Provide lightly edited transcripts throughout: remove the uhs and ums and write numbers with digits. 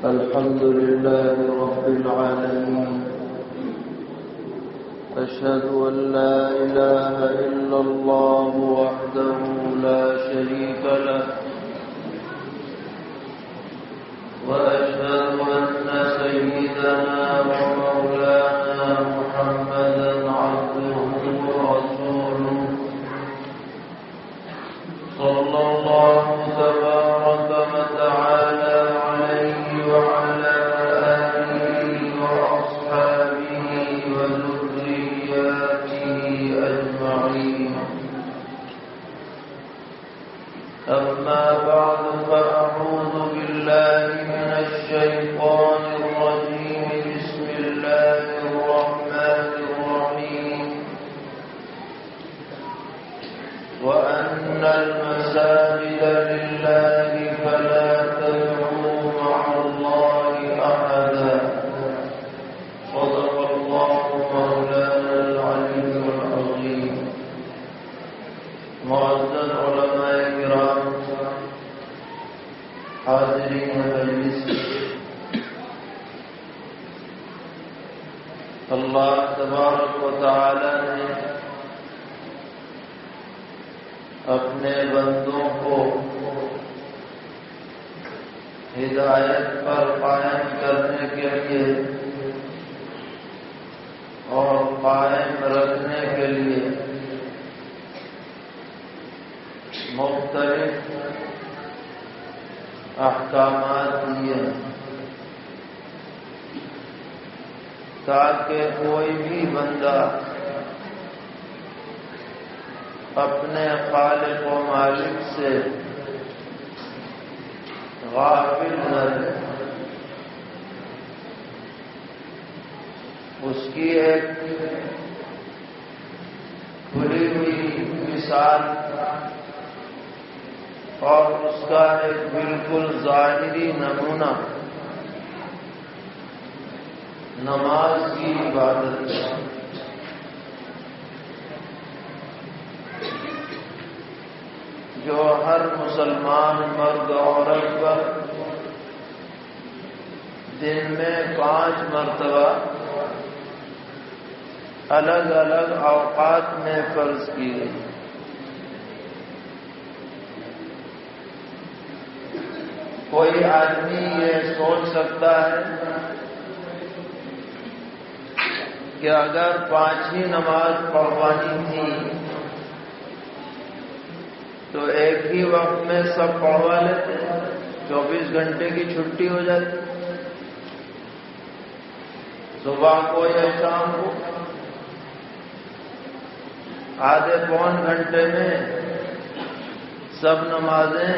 الحمد لله رب العالمين. أشهد أن لا إله إلا الله وحده لا شريك له، وأشهد أن سيدنا ومولانا محمدا عبده ورسوله، صلى الله تبارك وتعالى عليه وعلى آله وأصحابه وذرياته أجمعين. أما بعد، فأعوذ بالله من الشيطان الرجيم. بسم الله الرحمن الرحيم. وأن المساجد لله فلا تدعوا مع الله أحدا. صدق الله مولانا العلي العظيم. معزز علماء کرام، حاضرین مجلس، اللہ تبارک و تعالی نے اپنے بندوں کو ہدایت پر قائم کرنے کے لیے اور قائم رکھنے کے لیے مختلف احکامات دیے تاکہ کوئی بھی بندہ اپنے خالق و مالک سے غافل نہ رہے. اس کی ایک کھلی ہوئی مثال اور اس کا ایک بالکل ظاہری نمونہ نماز کی عبادت ہے. جو ہر مسلمان مرد عورت پر دن میں 5 مرتبہ الگ الگ اوقات میں فرض کی گئی. کوئی آدمی یہ سوچ سکتا ہے کہ اگر 5 ہی نماز پڑھوانی تھی تو ایک ہی وقت میں سب پڑھوا لیتے، 24 گھنٹے کی چھٹی ہو جاتی، صبح کو یا شام کو آدھے پون گھنٹے میں سب نمازیں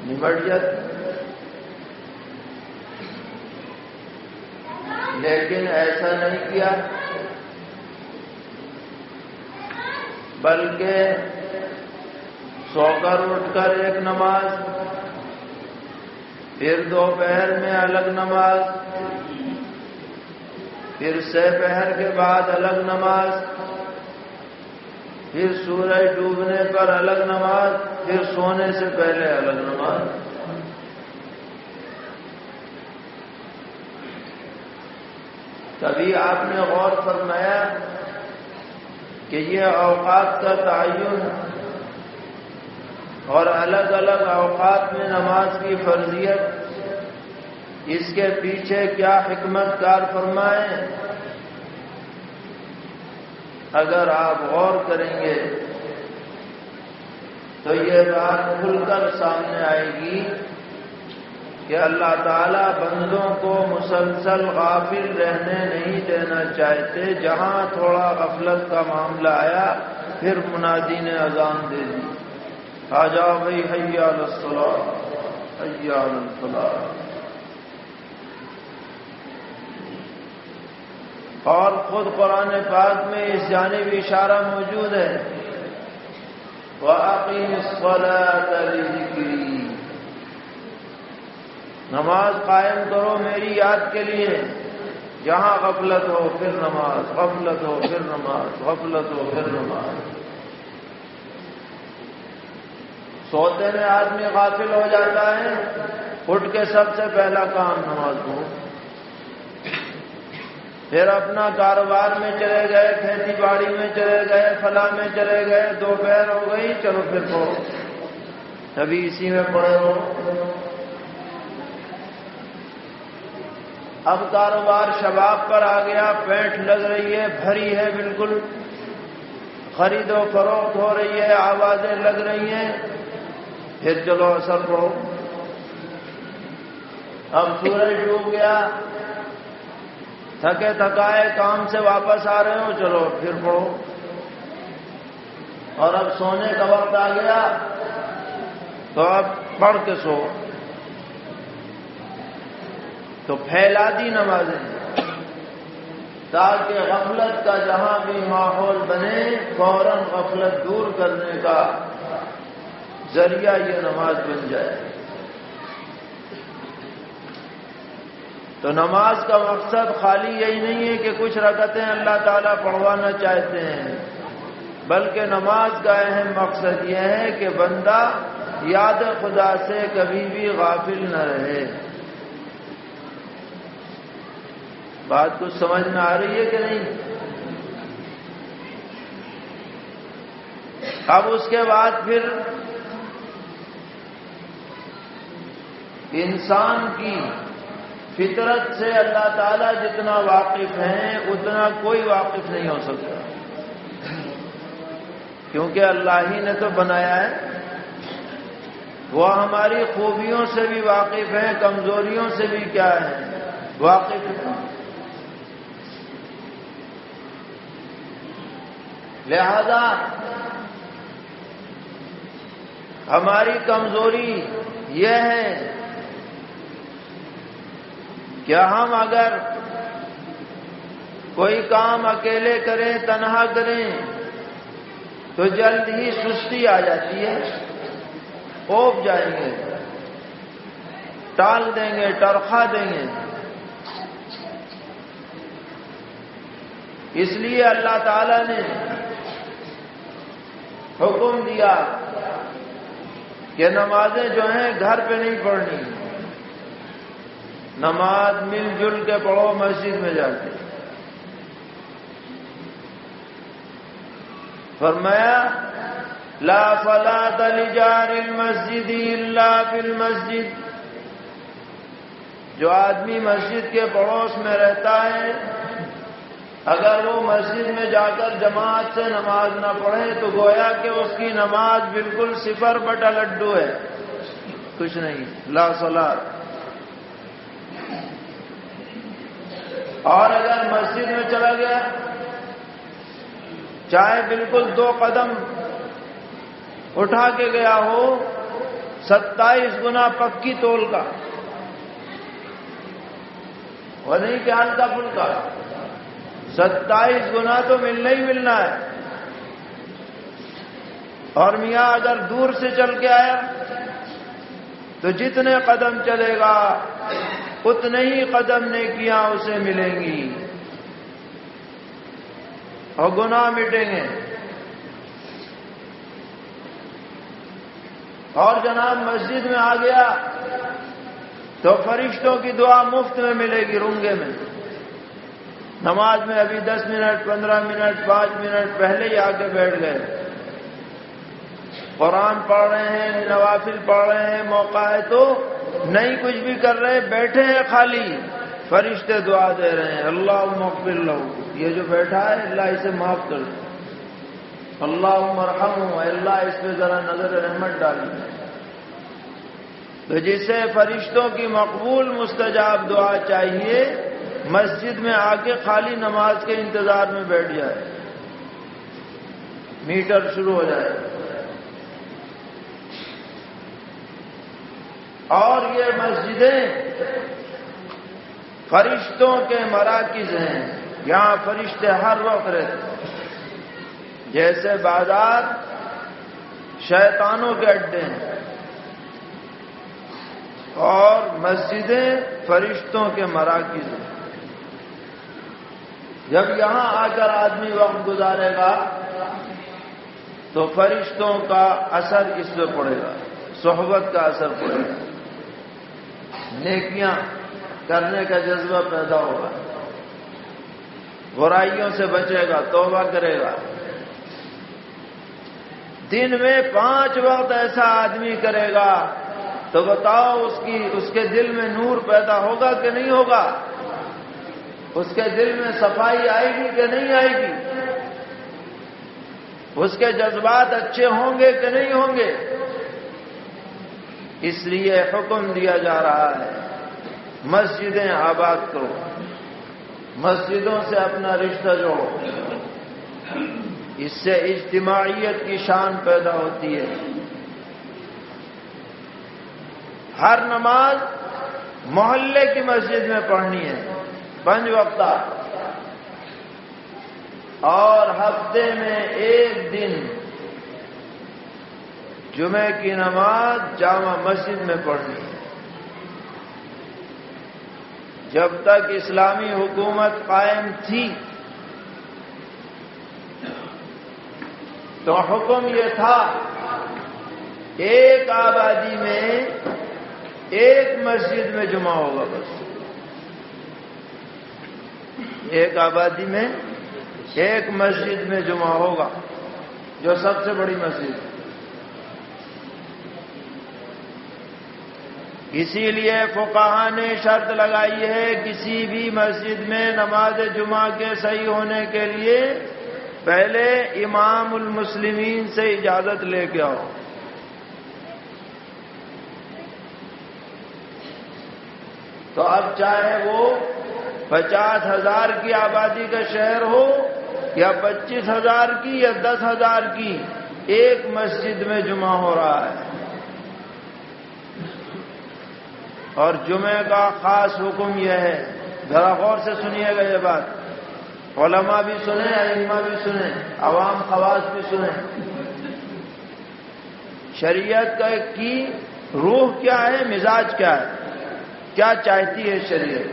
نمٹ جاتی. لیکن ایسا نہیں کیا، بلکہ سو کر اٹھ کر ایک نماز، پھر دوپہر میں الگ نماز، پھر سحر کے بعد الگ نماز، پھر سورج ڈوبنے پر الگ نماز، پھر سونے سے پہلے الگ نماز. کبھی آپ نے غور فرمایا کہ یہ اوقات کا تعین اور الگ الگ اوقات میں نماز کی فرضیت، اس کے پیچھے کیا حکمت کار فرمائیں؟ اگر آپ غور کریں گے تو یہ بات کھل کر سامنے آئے گی کہ اللہ تعالیٰ بندوں کو مسلسل غافل رہنے نہیں دینا چاہتے. جہاں تھوڑا غفلت کا معاملہ آیا پھر منادی نے اذان دے دی، آ جاؤ بھائی، حی علی الصلاۃ، حی علی الفلاح. اور خود قرآن پاک میں اس جانب اشارہ موجود ہے، وَأَقِمِ الصَّلَاةَ لِذِكْرِي. نماز قائم کرو میری یاد کے لیے. جہاں غفلت ہو پھر نماز، غفلت ہو پھر نماز، غفلت ہو پھر نماز. سوتے میں آدمی غافل ہو جاتا ہے اٹھ کے سب سے پہلا کام نماز ہو، پھر اپنا کاروبار میں چلے گئے، کھیتی باڑی میں چلے گئے، فلاں میں چلے گئے، دوپہر ہو گئی، چلو پھر پڑھو، ابھی اسی میں پڑے ہو۔ اب کاروبار شباب پر آ گیا، پیٹ لگ رہی ہے، بھری ہے بالکل، خرید و فروخت ہو رہی ہے، آوازیں لگ رہی ہیں، پھر چلو اثر پڑھو۔ اب سورج ڈوب گیا، تھکے تھکائے کام سے واپس آ رہے ہو، چلو پھر پڑھو۔ اور اب سونے کا وقت آ گیا تو اب پڑھ کے سو، تو پھیلا دی نمازیں تاکہ غفلت کا جہاں بھی ماحول بنے فوراً غفلت دور کرنے کا ذریعہ یہ نماز بن جائے۔ تو نماز کا مقصد خالی یہی نہیں ہے کہ کچھ رکعتیں اللہ تعالیٰ پڑھوانا چاہتے ہیں، بلکہ نماز کا اہم مقصد یہ ہے کہ بندہ یاد خدا سے کبھی بھی غافل نہ رہے۔ بات کچھ سمجھ میں آ رہی ہے کہ نہیں؟ اب اس کے بعد پھر انسان کی فطرت سے اللہ تعالیٰ جتنا واقف ہیں اتنا کوئی واقف نہیں ہو سکتا، کیونکہ اللہ ہی نے تو بنایا ہے، وہ ہماری خوبیوں سے بھی واقف ہیں، کمزوریوں سے بھی کیا ہے واقف ہیں۔ لہذا ہماری کمزوری یہ ہے کہ ہم اگر کوئی کام اکیلے کریں، تنہا کریں، تو جلد ہی سستی آ جاتی ہے، اوب جائیں گے، ٹال دیں گے، ٹرخا دیں گے۔ اس لیے اللہ تعالی نے حکم دیا کہ نمازیں جو ہیں گھر پہ نہیں پڑھنی، نماز مل جل کے پڑھو مسجد میں جا کے۔ فرمایا لا صلاۃ لجار المسجد الا فی المسجد، جو آدمی مسجد کے پڑوس میں رہتا ہے اگر وہ مسجد میں جا کر جماعت سے نماز نہ پڑھے تو گویا کہ اس کی نماز بالکل 0 ہے، کچھ نہیں، لا صلاۃ۔ اور اگر مسجد میں چلا گیا، چاہے بالکل 2 قدم اٹھا کے گیا ہو، 27 گنا پکی تول کا، وہ نہیں کہ ہلکا پھلکا، 27 گنا تو ملنا ہی ملنا ہے۔ اور میاں اگر دور سے چل کے آیا تو جتنے قدم چلے گا اتنے ہی قدم نیکیاں اسے ملیں گی اور گناہ مٹیں گے۔ اور جناب مسجد میں آ گیا تو فرشتوں کی دعا مفت میں ملے گی، رونگے میں۔ نماز میں ابھی 10 منٹ 15 منٹ 5 منٹ پہلے ہی آ کے بیٹھ گئے، قرآن پڑھ رہے ہیں، نوافل پڑھ رہے ہیں، موقع ہے تو نہیں کچھ بھی کر رہے، بیٹھے ہیں خالی، فرشتے دعا دے رہے ہیں اللہم اغفر لہ، یہ جو بیٹھا ہے اللہ اسے معاف کر دے، اللہم ارحمہ، اللہ اس پہ ذرا نظر رحمت ڈالی۔ تو جسے فرشتوں کی مقبول مستجاب دعا چاہیے مسجد میں آ کے خالی نماز کے انتظار میں بیٹھ جائے، میٹر شروع ہو جائے۔ اور یہ مسجدیں فرشتوں کے مراکز ہیں، یہاں فرشتے ہر وقت رہتے، جیسے بازار شیطانوں کے اڈے ہیں اور مسجدیں فرشتوں کے مراکز ہیں۔ جب یہاں آ کر آدمی وقت گزارے گا تو فرشتوں کا اثر اس پہ پڑے گا، صحبت کا اثر پڑے گا۔ نیکیاں کرنے کا جذبہ پیدا ہوگا، برائیوں سے بچے گا، توبہ کرے گا۔ دن میں 5 وقت ایسا آدمی کرے گا تو بتاؤ اس کے دل میں نور پیدا ہوگا کہ نہیں ہوگا؟ اس کے دل میں صفائی آئے گی کہ نہیں آئے گی؟ اس کے جذبات اچھے ہوں گے کہ نہیں ہوں گے؟ اس لیے حکم دیا جا رہا ہے مسجدیں آباد کرو، مسجدوں سے اپنا رشتہ جوڑو، اس سے اجتماعیت کی شان پیدا ہوتی ہے۔ ہر نماز محلے کی مسجد میں پڑھنی ہے 5 وقتہ، اور ہفتے میں 1 دن جمعے کی نماز جامع مسجد میں پڑھنی ہے۔ جب تک اسلامی حکومت قائم تھی تو حکم یہ تھا ایک آبادی میں 1 مسجد میں جمعہ ہوگا، بس ایک آبادی میں 1 مسجد میں جمعہ ہوگا، جو سب سے بڑی مسجد ہے۔ اسی لیے فقہاء نے شرط لگائی ہے کسی بھی مسجد میں نماز جمعہ کے صحیح ہونے کے لیے پہلے امام المسلمین سے اجازت لے کے آؤ۔ تو اب چاہے وہ 50,000 کی آبادی کا شہر ہو یا 25,000 کی یا 10,000 کی، 1 مسجد میں جمعہ ہو رہا ہے۔ اور جمعے کا خاص حکم یہ ہے، ذرا غور سے سنیے گا یہ بات، علماء بھی سنیں، ائمہ بھی سنیں، عوام خواص بھی سنیں۔ شریعت کی روح کیا ہے، مزاج کیا ہے، کیا چاہتی ہے شریعت؟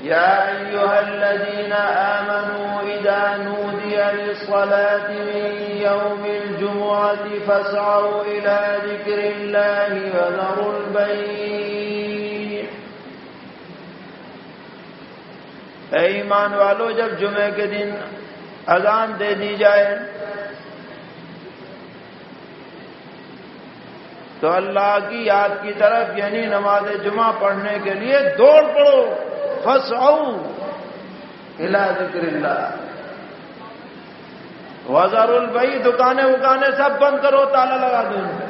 يا أيها الذين آمنوا إذا نودي للصلاة من يوم الجمعة فاسعوا إلى ذكر الله وذروا البيع۔ اے ایمان والو، جب جمعے کے دن اذان دے دی جائے تو اللہ کی یاد کی طرف، یعنی نماز جمعہ پڑھنے کے لیے دوڑ پڑو، فاسعوا الی ذکر اللہ وذروا البیع۔ دکانیں وکانے سب بند کرو، تالا لگا دو، ان پہ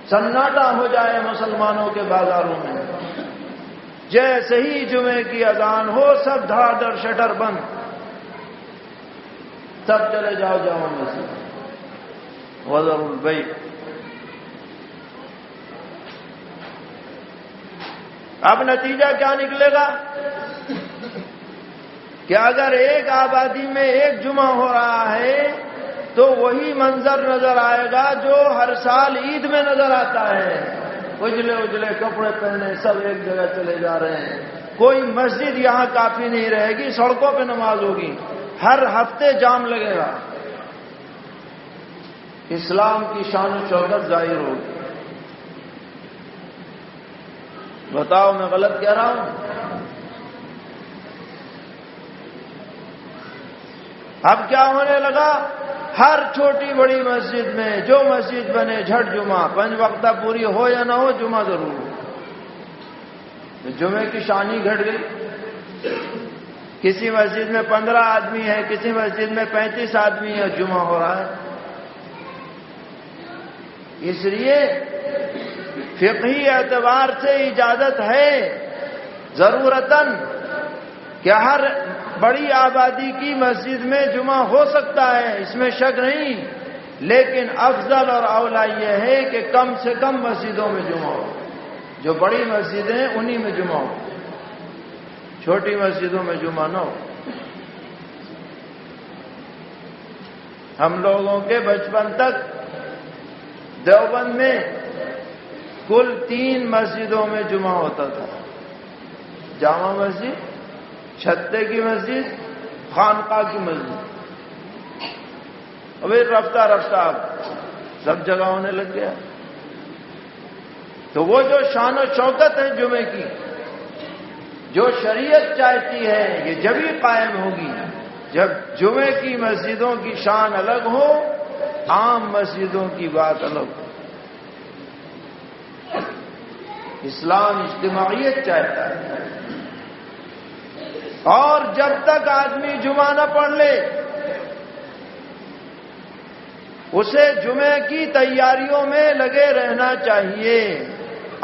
سناٹا ہو جائے مسلمانوں کے بازاروں میں۔ جیسے ہی جمعے کی اذان ہو سب دھڑا دھڑ شٹر بند، سب چلے جاؤ جامع مسجد، وذروا البیع۔ اب نتیجہ کیا نکلے گا کہ اگر ایک آبادی میں 1 جمعہ ہو رہا ہے تو وہی منظر نظر آئے گا جو ہر سال عید میں نظر آتا ہے، اجلے اجلے کپڑے پہنے سب ایک جگہ چلے جا رہے ہیں۔ کوئی مسجد یہاں کافی نہیں رہے گی، سڑکوں پہ نماز ہوگی، ہر ہفتے جام لگے گا، اسلام کی شان و شوکت ظاہر ہوگی۔ بتاؤ میں غلط کہہ رہا ہوں؟ اب کیا ہونے لگا، ہر چھوٹی بڑی مسجد میں جو مسجد بنے جھٹ جمعہ، 5 وقتہ پوری ہو یا نہ ہو جمعہ ضرور ہو۔ تو جمعے کی شان ہی گھٹ گئی۔ کسی مسجد میں 15 آدمی ہے، کسی مسجد میں 35 آدمی ہے، جمعہ ہو رہا ہے۔ اس لیے فقہی اعتبار سے اجازت ہے ضرورتاً کہ ہر بڑی آبادی کی مسجد میں جمعہ ہو سکتا ہے، اس میں شک نہیں، لیکن افضل اور اولا یہ ہے کہ کم سے کم مسجدوں میں جمعہ ہو۔ جو بڑی مسجدیں ہیں انہی میں جمعہ ہو، چھوٹی مسجدوں میں جمعہ نہ ہو۔ ہم لوگوں کے بچپن تک دیوبند میں کل 3 مسجدوں میں جمعہ ہوتا تھا، جامع مسجد، چھتے کی مسجد، خانقاہ کی مسجد۔ اور پھر رفتہ رفتہ سب جگہ ہونے لگ گیا۔ تو وہ جو شان و شوکت ہے جمعے کی، جو شریعت چاہتی ہے، یہ جبھی قائم ہوگی جب جمعے کی مسجدوں کی شان الگ ہو، عام مسجدوں کی بات الگ ہو۔ اسلام اجتماعیت چاہتا ہے، اور جب تک آدمی جمعہ نہ پڑھ لے اسے جمعے کی تیاریوں میں لگے رہنا چاہیے۔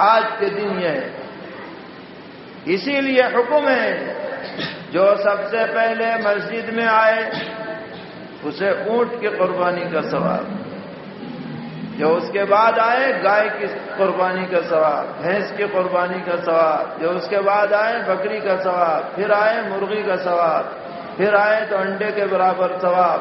آج کے دن یہ ہے، اسی لیے حکم ہے جو سب سے پہلے مسجد میں آئے اسے اونٹ کی قربانی کا ثواب، جو اس کے بعد آئے گائے کی قربانی کا ثواب، بھینس کی قربانی کا ثواب، جو اس کے بعد آئے بکری کا ثواب، پھر آئے مرغی کا ثواب، پھر آئے تو انڈے کے برابر ثواب۔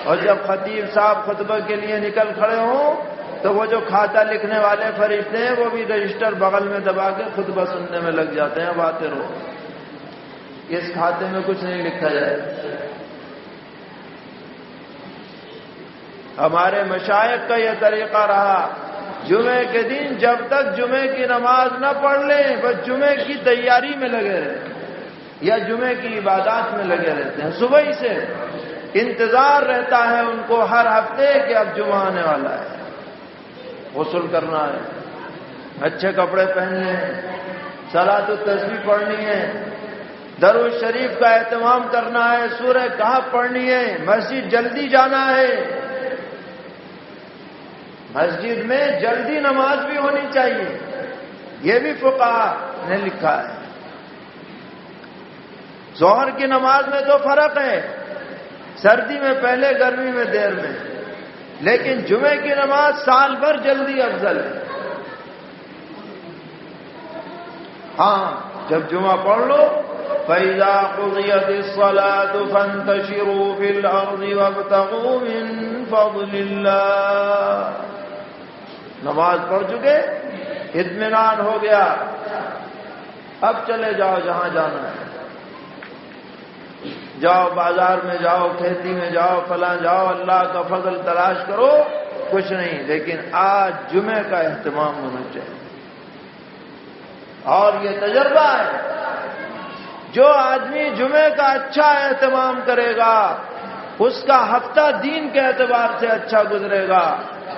اور جب خطیب صاحب خطبہ کے لیے نکل کھڑے ہوں تو وہ جو کھاتا لکھنے والے فرشتے ہیں وہ بھی رجسٹر بغل میں دبا کے خطبہ سننے میں لگ جاتے ہیں، باتیں رہو، اس کھاتے میں کچھ نہیں لکھا جائے۔ ہمارے مشائخ کا یہ طریقہ رہا، جمعے کے دن جب تک جمعے کی نماز نہ پڑھ لیں بس جمعے کی تیاری میں لگے رہتے یا جمعے کی عبادات میں لگے رہتے ہیں۔ صبح ہی سے انتظار رہتا ہے ان کو ہر ہفتے کہ اب جمعہ آنے والا ہے، غسل کرنا ہے، اچھے کپڑے پہننے ہیں، صلاۃ التسبیح پڑھنی ہے، درود شریف کا اہتمام کرنا ہے، سورہ کہف پڑھنی ہے، مسجد جلدی جانا ہے۔ مسجد میں جلدی نماز بھی ہونی چاہیے، یہ بھی فقہاء نے لکھا ہے۔ ظہر کی نماز میں تو فرق ہے، سردی میں پہلے، گرمی میں دیر میں، لیکن جمعے کی نماز سال بھر جلدی افضل ہے۔ ہاں جب جمعہ پڑھ لو، فَإِذَا قُضِيَتِ الصَّلَاةُ فَانتَشِرُوا فِي الْأَرْضِ وَابْتَغُوا مِن فَضْلِ اللَّهِ۔ نماز پڑھ چکے، اطمینان ہو گیا، اب چلے جاؤ جہاں جانا ہے، جاؤ بازار میں جاؤ، کھیتی میں جاؤ، فلاں جاؤ، اللہ کا فضل تلاش کرو، کچھ نہیں، لیکن آج جمعے کا اہتمام ہونا چاہیے۔ اور یہ تجربہ ہے، جو آدمی جمعے کا اچھا اہتمام کرے گا اس کا ہفتہ دین کے اعتبار سے اچھا گزرے گا،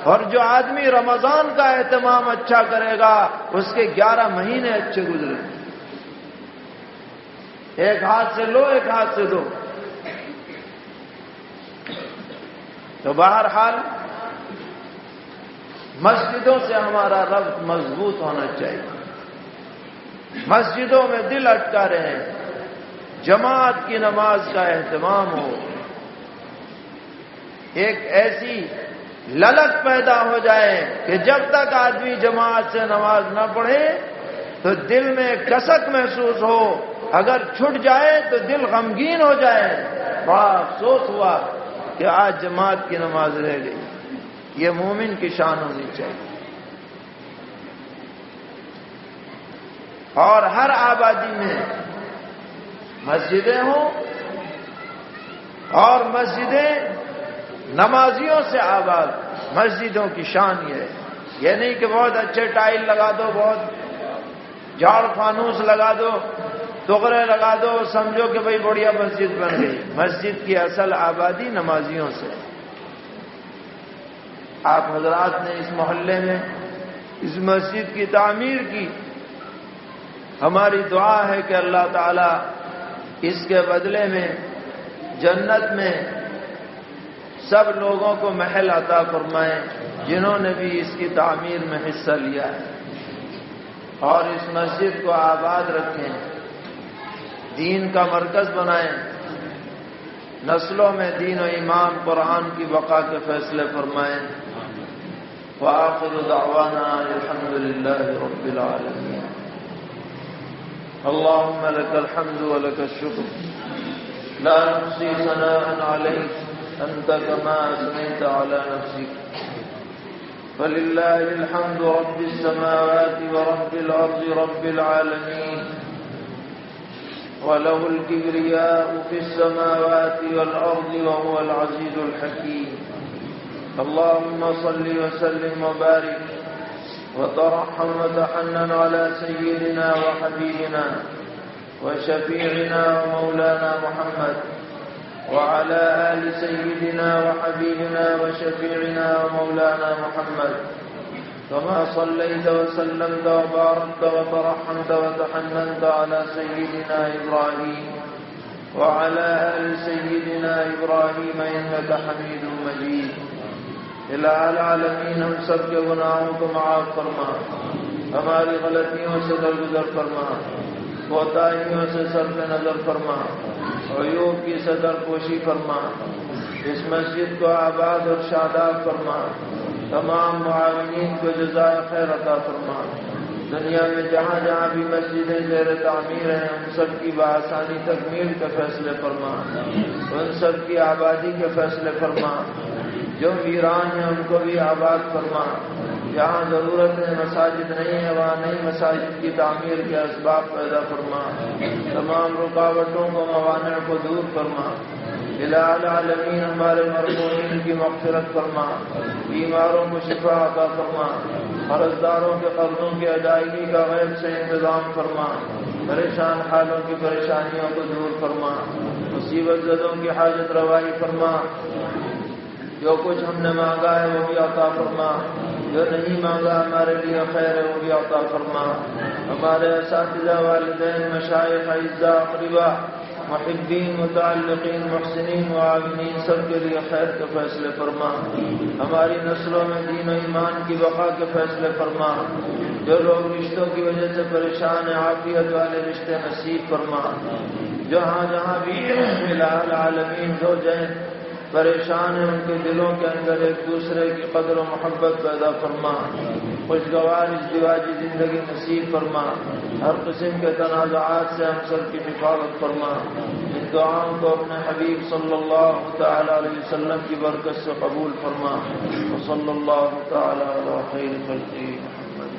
اور جو آدمی رمضان کا اہتمام اچھا کرے گا اس کے 11 مہینے اچھے گزرے گا۔ ایک ہاتھ سے لو، ایک ہاتھ سے دو۔ تو بہرحال مسجدوں سے ہمارا ربط مضبوط ہونا چاہیے، مسجدوں میں دل اٹکا رہے، جماعت کی نماز کا اہتمام ہو، ایک ایسی للک پیدا ہو جائے کہ جب تک آدمی جماعت سے نماز نہ پڑھے تو دل میں کسک محسوس ہو، اگر چھٹ جائے تو دل غمگین ہو جائے، بڑا افسوس ہوا کہ آج جماعت کی نماز رہ گئی۔ یہ مومن کی شان ہونی چاہیے۔ اور ہر آبادی میں مسجدیں ہوں، اور مسجدیں نمازیوں سے آباد، مسجدوں کی شان یہ نہیں کہ بہت اچھے ٹائل لگا دو، بہت جھاڑ فانوس لگا دو، ٹغرے لگا دو، سمجھو کہ بھئی بڑھیا مسجد بن گئی۔ مسجد کی اصل آبادی نمازیوں سے۔ آپ حضرات نے اس محلے میں اس مسجد کی تعمیر کی، ہماری دعا ہے کہ اللہ تعالیٰ اس کے بدلے میں جنت میں سب لوگوں کو محل عطا فرمائیں جنہوں نے بھی اس کی تعمیر میں حصہ لیا ہے، اور اس مسجد کو آباد رکھیں، دین کا مرکز بنائیں، نسلوں میں دین و ایمان قرآن کی بقا کے فیصلے فرمائیں۔ وآخر دعوانا الحمد للہ رب العالمین۔ اللهم لك الحمد ولك الشكر، لا نحصي ثناء عليك أنت كما أثنيت على نفسك، فلله الحمد رب السماوات ورب الأرض رب العالمين، وله الكبرياء في السماوات والأرض وهو العزيز الحكيم۔ اللهم صل وسلم وبارك وترحم وتحنن على سيدنا وحبيبنا وشفيعنا ومولانا محمد وعلى آل سيدنا وحبيبنا وشفيعنا ومولانا محمد كما صليت وسلمت وباركت وترحمت وتحننت على سيدنا إبراهيم وعلى آل سيدنا إبراهيم إنك حميد مجيد. الہ العالمین ہم سب کے گناہوں کو معاف فرما، ہماری غلطیوں سے درگزر فرما، کوتاہیوں سے صرف نظر فرما، عیوب کی صدر پوشی فرما، اس مسجد کو آباد اور شاداب فرما، تمام معاونین کو جزائے خیر عطا فرما. دنیا میں جہاں جہاں بھی مسجدیں زیر تعمیر ہیں ان سب کی بآسانی تکمیل کے فیصلے فرما، ان سب کی آبادی کے فیصلے فرما. جو ویران ہیں ان کو بھی آباد فرما. جہاں ضرورت ہے مساجد نہیں ہے وہاں نئی مساجد کی تعمیر کے اسباب پیدا فرما. تمام رکاوٹوں کو موانع کو دور فرما. الہ العالمین ہمارے مرحومین کی مغفرت فرما، بیماروں کو شفا عطا فرما، قرض داروں کے قرضوں کی ادائیگی کا غیب سے انتظام فرما، پریشان حالوں کی پریشانیوں کو دور فرما، مصیبت زدوں کی حاجت روائی فرما. جو کچھ ہم نے مانگا ہے وہ بھی عطا فرما، جو نہیں مانگا ہمارے لیے خیر ہے وہ بھی عطا فرما. ہمارے اساتذہ، والدین، مشائخ، اعزاء، اقربا، محبین، متعلقین، محسنین، معاونین سب کے لیے خیر کے فیصلے فرما. ہماری نسلوں میں دین و ایمان کی بقا کے فیصلے فرما. جو لوگ رشتوں کی وجہ سے پریشان ہیں عافیت والے رشتے نصیب فرما. جہاں جہاں بھی الہ العالمین جو جائیں پریشان ہیں ان کے دلوں کے اندر ایک دوسرے کی قدر و محبت پیدا فرما. خوشگوار ازدواجی زندگی نصیب فرما. ہر قسم کے تنازعات سے ہم سب کی حفاظت فرما. ان دعاؤں کو اپنے حبیب صلی اللہ تعالی علیہ وسلم کی برکت سے قبول فرما. وصلی اللہ تعالی علی خیر خلقہ محمد.